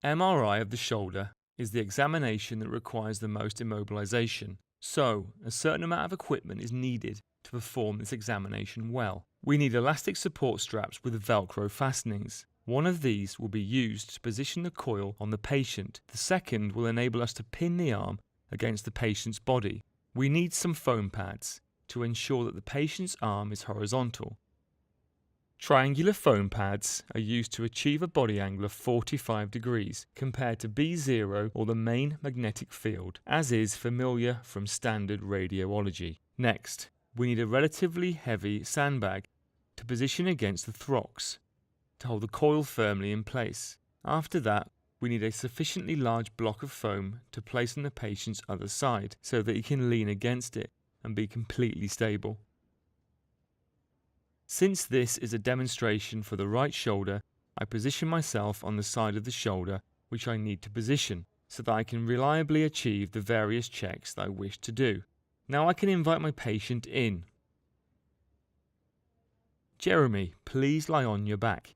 MRI of the shoulder is the examination that requires the most immobilization, so a certain amount of equipment is needed to perform this examination well. We need elastic support straps with Velcro fastenings. One of these will be used to position the coil on the patient. The second will enable us to pin the arm against the patient's body. We need some foam pads to ensure that the patient's arm is horizontal. Triangular foam pads are used to achieve a body angle of 45 degrees compared to B0 or the main magnetic field, as is familiar from standard radiology. Next, we need a relatively heavy sandbag to position against the thorax to hold the coil firmly in place. After that, we need a sufficiently large block of foam to place on the patient's other side so that he can lean against it and be completely stable. Since this is a demonstration for the right shoulder, I position myself on the side of the shoulder which I need to position so that I can reliably achieve the various checks that I wish to do. Now I can invite my patient in. Jeremy, please lie on your back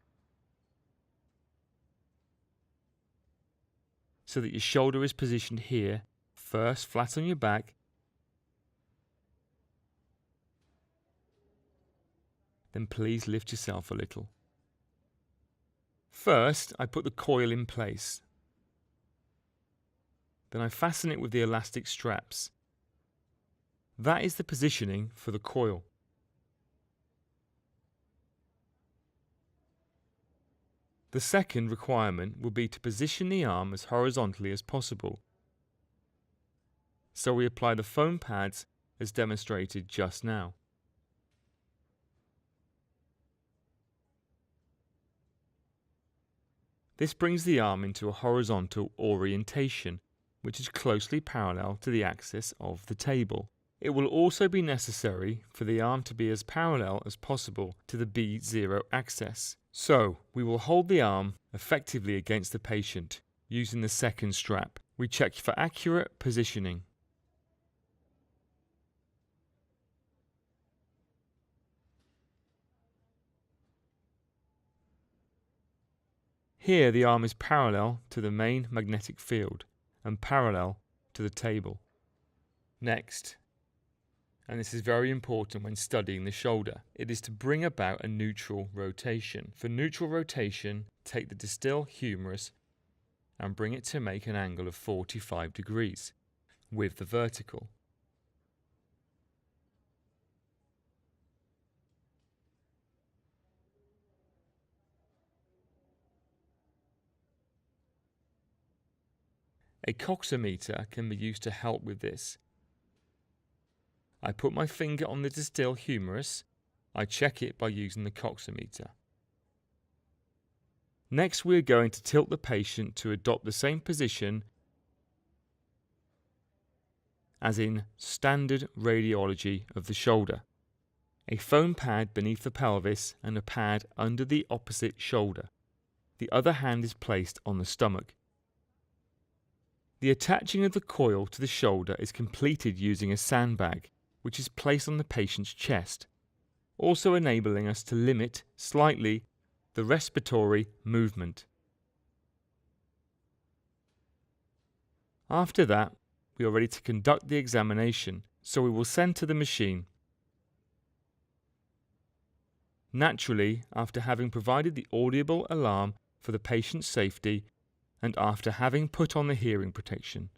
so that your shoulder is positioned here, first flat on your back, then please lift yourself a little. First, I put the coil in place. Then I fasten it with the elastic straps. That is the positioning for the coil. The second requirement will be to position the arm as horizontally as possible. So we apply the foam pads as demonstrated just now. This brings the arm into a horizontal orientation, which is closely parallel to the axis of the table. It will also be necessary for the arm to be as parallel as possible to the B0 axis. So, we will hold the arm effectively against the patient using the second strap. We check for accurate positioning. Here the arm is parallel to the main magnetic field and parallel to the table. Next, and this is very important when studying the shoulder, it is to bring about a neutral rotation. For neutral rotation, take the distal humerus and bring it to make an angle of 45 degrees with the vertical. A coxometer can be used to help with this. I put my finger on the distal humerus. I check it by using the coxometer. Next, we are going to tilt the patient to adopt the same position as in standard radiology of the shoulder. A foam pad beneath the pelvis and a pad under the opposite shoulder. The other hand is placed on the stomach. The attaching of the coil to the shoulder is completed using a sandbag, which is placed on the patient's chest, also enabling us to limit slightly the respiratory movement. After that, we are ready to conduct the examination, so we will center the machine. Naturally, after having provided the audible alarm for the patient's safety, and after having put on the hearing protection.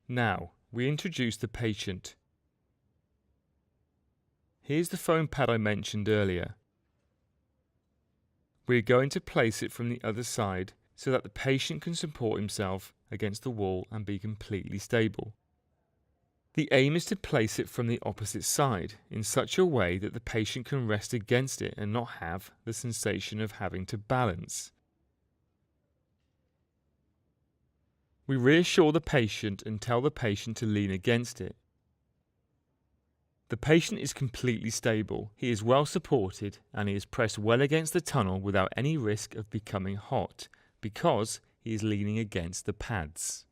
Now, we introduce the patient. Here's the foam pad I mentioned earlier. We are going to place it from the other side so that the patient can support himself against the wall and be completely stable. The aim is to place it from the opposite side in such a way that the patient can rest against it and not have the sensation of having to balance. We reassure the patient and tell the patient to lean against it. The patient is completely stable, he is well supported and he is pressed well against the tunnel without any risk of becoming hot because he is leaning against the pads.